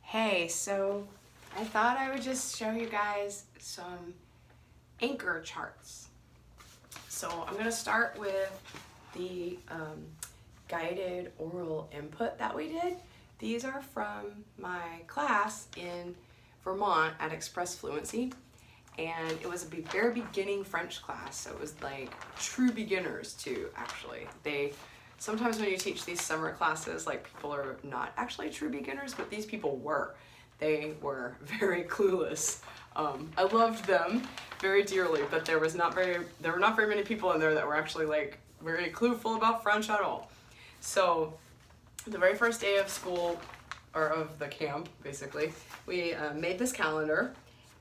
Hey, so I thought I would just show you guys some anchor charts. So I'm gonna start with the guided oral input that we did. These are from my class in Vermont at Express Fluency, and it was a very beginning French class, so it was like true beginners too, actually. Sometimes when you teach these summer classes, like, people are not actually true beginners, but these people were. They were very clueless. I loved them very dearly, but there were not very many people in there that were actually like very clueful about French at all. So the very first day of school, or of the camp, basically, we made this calendar,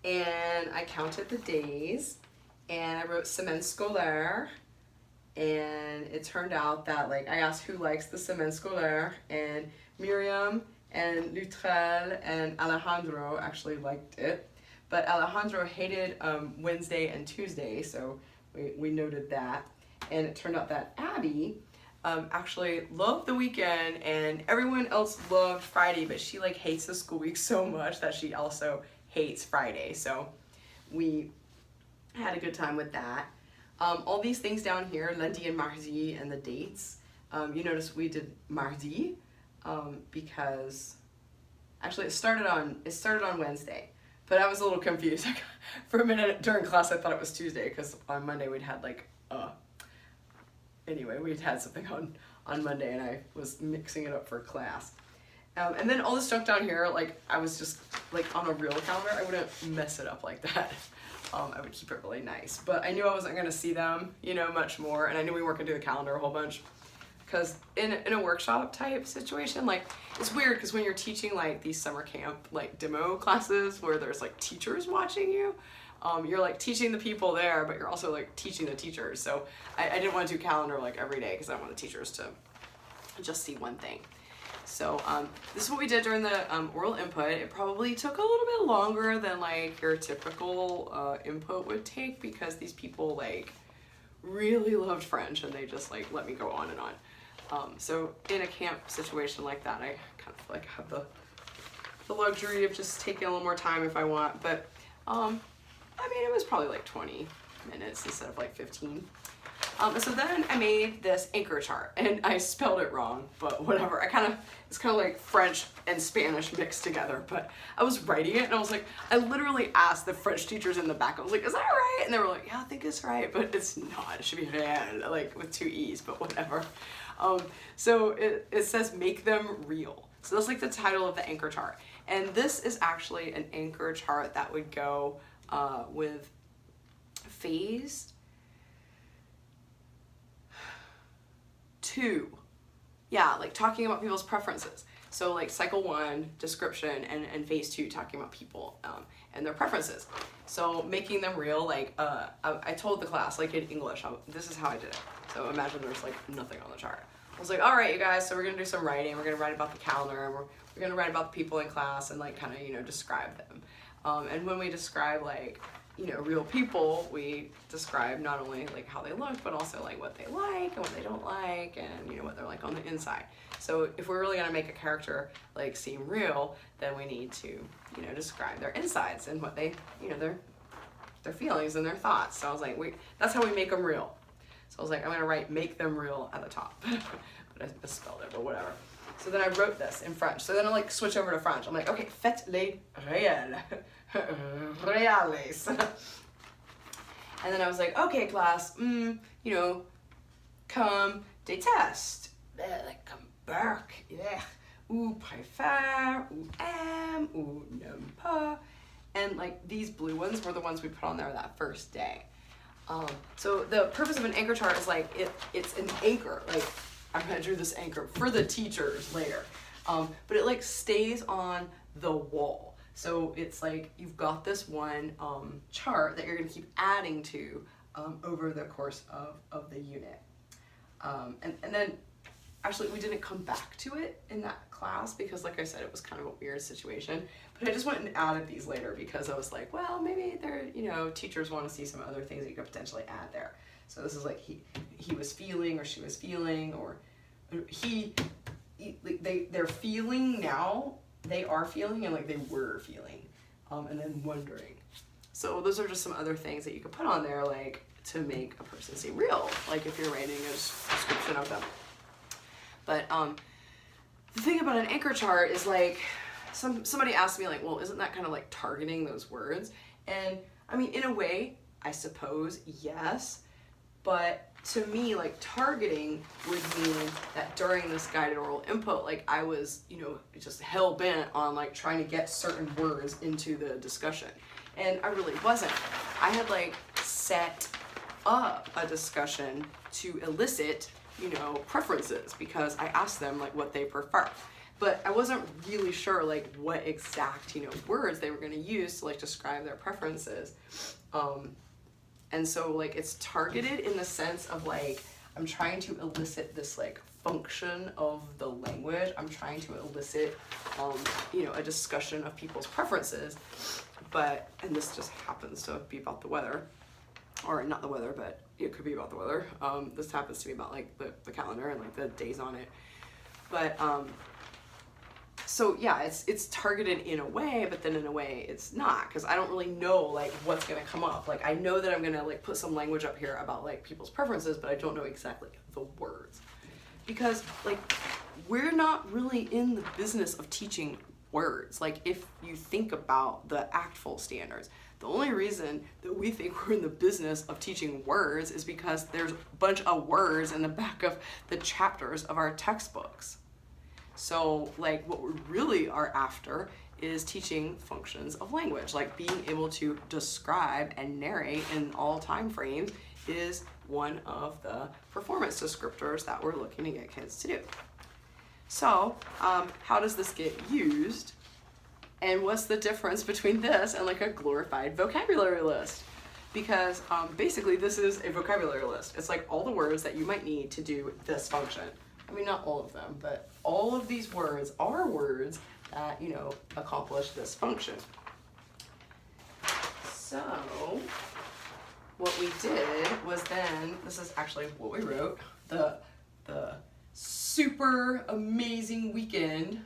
and I counted the days, and I wrote semaine scolaire. And it turned out that, like, I asked who likes the semaine scolaire, and Miriam and Lutrell and Alejandro actually liked it. But Alejandro hated Wednesday and Tuesday, so we noted that. And it turned out that Abby actually loved the weekend, and everyone else loved Friday, but she like hates the school week so much that she also hates Friday. So we had a good time with that. All these things down here, lundi and mardi, and the dates. You notice we did mardi because actually it started on Wednesday, but I was a little confused. For a minute during class I thought it was Tuesday, because on Monday we'd had we'd had something on Monday, and I was mixing it up for class. And then all this junk down here, like, I was just like, on a real calendar I wouldn't mess it up like that. I would keep it really nice, but I knew I wasn't gonna see them, much more, and I knew we weren't gonna do the calendar a whole bunch, because in a workshop type situation, like, it's weird, because when you're teaching like these summer camp like demo classes where there's like teachers watching you, you're like teaching the people there, but you're also like teaching the teachers. So I didn't want to do calendar like every day, because I want the teachers to just see one thing. So this is what we did during the oral input. It probably took a little bit longer than like your typical input would take, because these people like really loved French, and they just like let me go on and on. So in a camp situation like that, I kind of like have the luxury of just taking a little more time if I want. But I mean, it was probably like 20 minutes instead of like 15. So then I made this anchor chart, and I spelled it wrong, but whatever. It's kind of like French and Spanish mixed together, but I was writing it, and I was like, I literally asked the French teachers in the back, I was like, is that right? And they were like, yeah, I think it's right, but it's not. It should be réel, like with 2 E's, but whatever. So it says make them real. So that's like the title of the anchor chart. And this is actually an anchor chart that would go with phase 2. Yeah, like talking about people's preferences. So like cycle 1, description, and phase 2, talking about people and their preferences. So making them real, like I told the class, like in English, this is how I did it. So imagine there's like nothing on the chart. I was like, all right, you guys, so we're gonna do some writing. We're gonna write about the calendar, and we're gonna write about the people in class, and like kind of, describe them. And when we describe like, real people, we describe not only like how they look, but also like what they like and what they don't like, and what they're like on the inside. So if we're really gonna make a character like seem real, then we need to, describe their insides and what they, their feelings and their thoughts. So I was like, that's how we make them real. So I was like, I'm gonna write make them real at the top, but I misspelled it, but whatever. So then I wrote this in French. So then I like switch over to French. I'm like, okay, faites les réels. Reales. And then I was like, okay, class, comme des tests. Like, comme Burke, yeah. Ou préfère, ou aime, ou n'aime pas. And like these blue ones were the ones we put on there that first day. So the purpose of an anchor chart is like, it's an anchor. Like, I'm gonna do this anchor for the teachers later. But it like stays on the wall. So it's like you've got this one chart that you're gonna keep adding to over the course of the unit. And then actually we didn't come back to it in that class, because like I said, it was kind of a weird situation. But I just went and added these later, because I was like, well, maybe teachers want to see some other things that you could potentially add there. So this is like he was feeling, or she was feeling, or they're feeling now they are feeling and like they were feeling, and then wondering. So those are just some other things that you could put on there, like to make a person seem real, like if you're writing a description of them. But the thing about an anchor chart is like, somebody asked me like, well, isn't that kind of like targeting those words? And I mean, in a way, I suppose, yes. But to me, like targeting would mean that during this guided oral input, like I was, you know, just hell bent on like trying to get certain words into the discussion. And I really wasn't. I had like set up a discussion to elicit, you know, preferences, because I asked them like what they prefer. But I wasn't really sure like what exact, you know, words they were going to use to like describe their preferences. And so like it's targeted in the sense of like, I'm trying to elicit this like function of the language. I'm trying to elicit, you know, a discussion of people's preferences. But, and this just happens to be about the weather, or not the weather, but it could be about the weather. This happens to be about like the calendar and like the days on it. But, so yeah, it's targeted in a way, but then in a way it's not, because I don't really know like what's gonna come up. Like I know that I'm gonna like put some language up here about like people's preferences, but I don't know exactly the words. Because like we're not really in the business of teaching words. Like if you think about the ACTFL standards, the only reason that we think we're in the business of teaching words is because there's a bunch of words in the back of the chapters of our textbooks. So like what we really are after is teaching functions of language, like being able to describe and narrate in all time frames is one of the performance descriptors that we're looking to get kids to do. So how does this get used? And what's the difference between this and like a glorified vocabulary list? Because basically this is a vocabulary list. It's like all the words that you might need to do this function. I mean, not all of them, but all of these words are words that, you know, accomplish this function. So what we did was then, this is actually what we wrote, the super amazing weekend.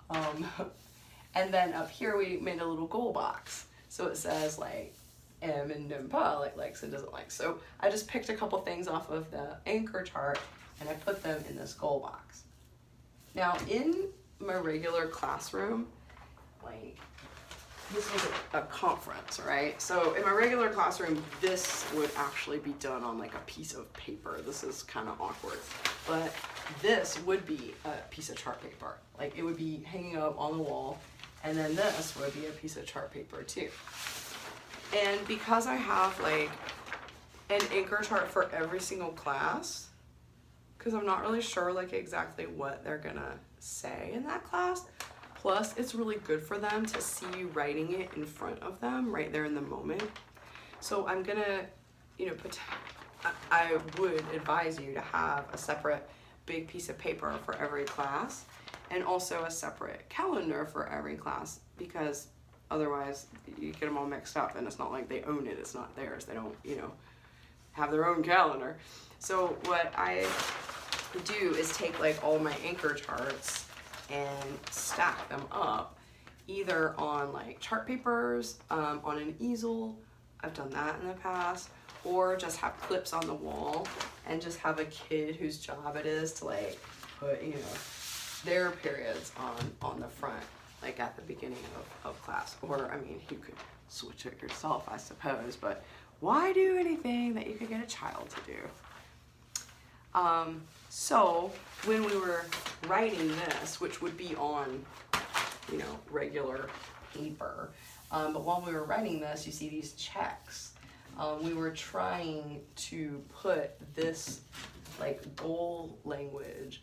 And then up here we made a little goal box. So it says like M and NMPA, like likes and doesn't like. So I just picked a couple things off of the anchor chart and I put them in this goal box. Now in my regular classroom, like this was a conference, right? So in my regular classroom, this would actually be done on like a piece of paper. This is kind of awkward, but this would be a piece of chart paper. Like it would be hanging up on the wall, and then this would be a piece of chart paper too. And because I have like an anchor chart for every single class, because I'm not really sure like exactly what they're gonna say in that class. Plus, it's really good for them to see you writing it in front of them right there in the moment. So I'm gonna, you know, I would advise you to have a separate big piece of paper for every class and also a separate calendar for every class, because otherwise you get them all mixed up and it's not like they own it, it's not theirs. They don't, you know, have their own calendar. So what I do is take like all my anchor charts and stack them up either on like chart papers, on an easel, I've done that in the past, or just have clips on the wall and just have a kid whose job it is to like put, you know, their periods on the front, like at the beginning of class. Or I mean, you could switch it yourself, I suppose, but why do anything that you could get a child to do? So when we were writing this, which would be on, you know, regular paper, but while we were writing this, you see these checks. We were trying to put this like goal language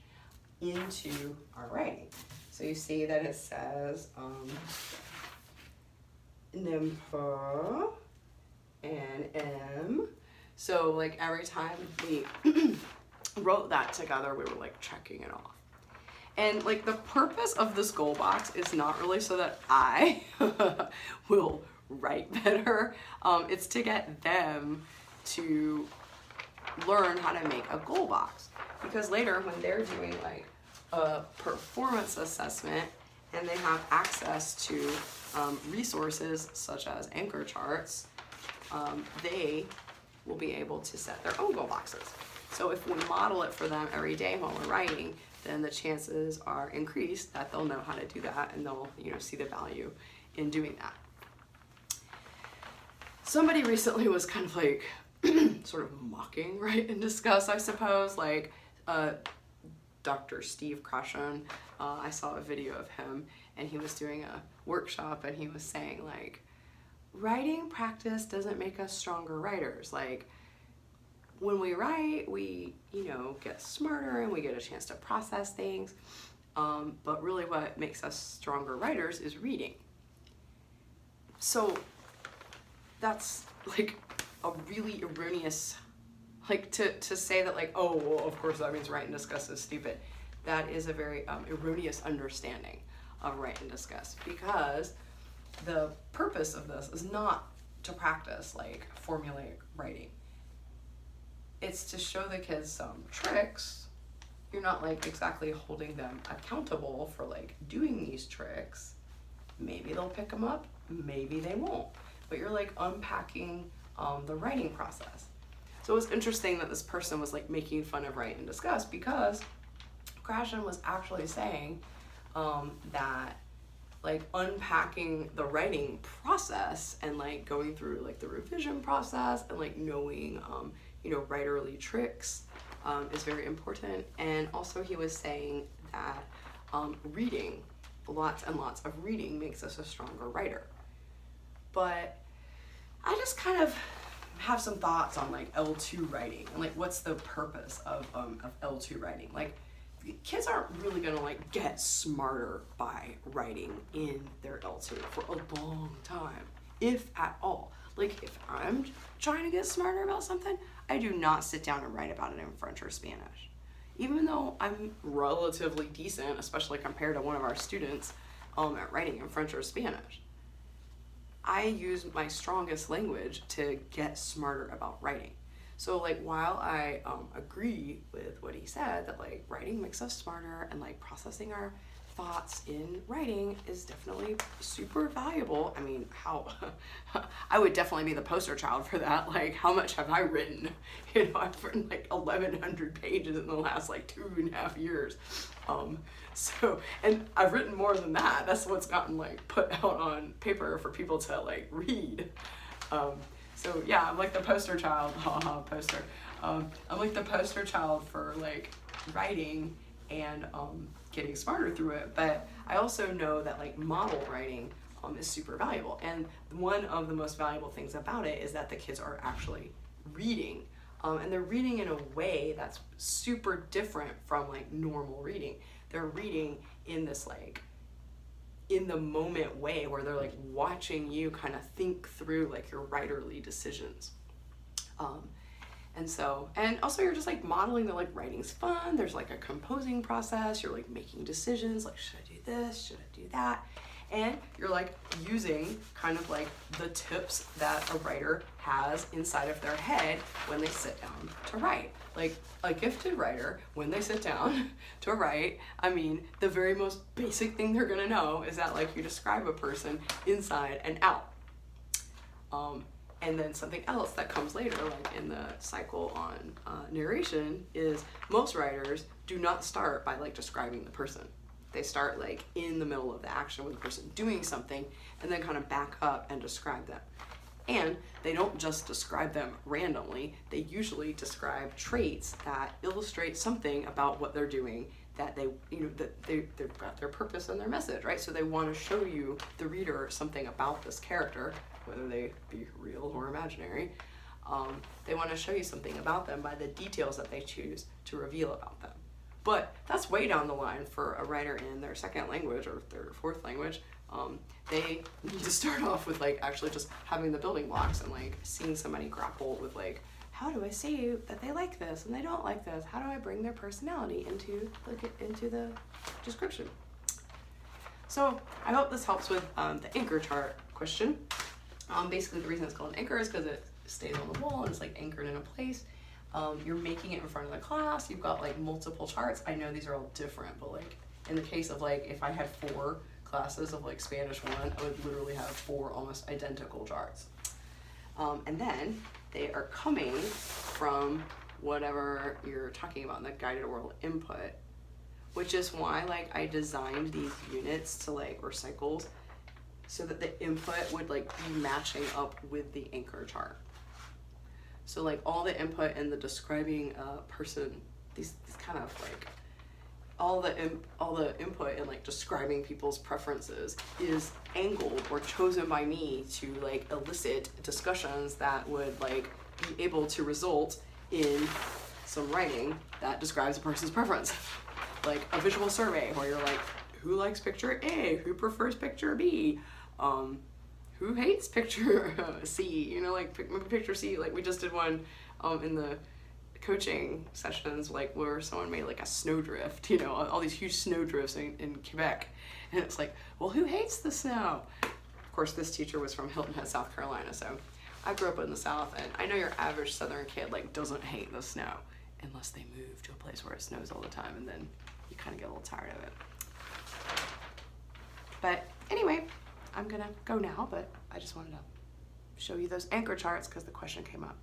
into our writing. So you see that it says NMPA and M. So like every time we wrote that together, we were like checking it off. And like the purpose of this goal box is not really so that I will write better. It's to get them to learn how to make a goal box. Because later when they're doing like a performance assessment and they have access to resources such as anchor charts, they will be able to set their own goal boxes. So if we model it for them every day while we're writing, then the chances are increased that they'll know how to do that, and they'll, you know, see the value in doing that. Somebody recently was kind of like sort of mocking Write and Discuss, I suppose, like Dr. Steve Krashen. I saw a video of him, and he was doing a workshop, and he was saying, like, writing practice doesn't make us stronger writers. Like, when we write, we, you know, get smarter and we get a chance to process things. But really what makes us stronger writers is reading. So that's like a really erroneous, like to say that like, oh, well, of course that means Write and Discuss is stupid. That is a very erroneous understanding of Write and Discuss, because the purpose of this is not to practice like formulaic writing. It's to show the kids some tricks. You're not like exactly holding them accountable for like doing these tricks. Maybe they'll pick them up, maybe they won't. But you're like unpacking the writing process. So it was interesting that this person was like making fun of Write and Discuss, because Krashen was actually saying that like unpacking the writing process and like going through like the revision process and like knowing you know, writerly tricks is very important. And also he was saying that reading, lots and lots of reading makes us a stronger writer. But I just kind of have some thoughts on like L2 writing and like what's the purpose of L2 writing. Like, kids aren't really gonna like get smarter by writing in their L2 for a long time, if at all. Like, if I'm trying to get smarter about something, I do not sit down and write about it in French or Spanish. Even though I'm relatively decent, especially compared to one of our students at writing in French or Spanish, I use my strongest language to get smarter about writing. So like, while I agree with what he said, that like writing makes us smarter and like processing our thoughts in writing is definitely super valuable. I mean, how I would definitely be the poster child for that. Like, how much have I written? You know, I've written like 1,100 pages in the last like 2.5 years. So, and I've written more than that. That's what's gotten like put out on paper for people to like read. So yeah, I'm like the poster child, poster. I'm like the poster child for like writing and getting smarter through it. But I also know that like model writing is super valuable. And one of the most valuable things about it is that the kids are actually reading. And they're reading in a way that's super different from like normal reading. They're reading in this like in the moment way where they're like watching you kind of think through like your writerly decisions. And also you're just like modeling that like writing's fun. There's like a composing process. You're like making decisions like, should I do this? Should I do that? And you're like using kind of like the tips that a writer has inside of their head when they sit down to write. Like a gifted writer, when they sit down to write, I mean, the very most basic thing they're gonna know is that like you describe a person inside and out. And then something else that comes later, like in the cycle on narration, is most writers do not start by like describing the person. They start like in the middle of the action with the person doing something and then kind of back up and describe them. And they don't just describe them randomly, they usually describe traits that illustrate something about what they're doing, that they, you know, that they've got their purpose and their message, right? So they want to show you, the reader, something about this character, whether they be real or imaginary. They want to show you something about them by the details that they choose to reveal about them. But that's way down the line for a writer in their second language or third or fourth language. They need to start off with like actually just having the building blocks and like seeing somebody grapple with like, how do I say that they like this and they don't like this? How do I bring their personality into the description? So I hope this helps with the anchor chart question. Basically the reason it's called an anchor is because it stays on the wall and it's like anchored in a place. You're making it in front of the class, you've got like multiple charts. I know these are all different, but like in the case of like if I had 4 classes of like Spanish 1, I would literally have 4 almost identical charts. And then they are coming from whatever you're talking about in the guided oral input, which is why like I designed these units to like, or cycles, so that the input would like be matching up with the anchor chart. So like all the input in the describing person, these kind of like, all the input in like describing people's preferences is angled or chosen by me to like elicit discussions that would like be able to result in some writing that describes a person's preference. Like a visual survey where you're like, who likes picture A? Who prefers picture B? Who hates picture C? You know, like picture C, like we just did one in the coaching sessions, like where someone made like a snowdrift, you know, all these huge snowdrifts in Quebec. And it's like, well, who hates the snow? Of course, this teacher was from Hilton Head, South Carolina, so I grew up in the South, and I know your average Southern kid like doesn't hate the snow unless they move to a place where it snows all the time, and then you kind of get a little tired of it. But anyway, I'm gonna go now, but I just wanted to show you those anchor charts because the question came up.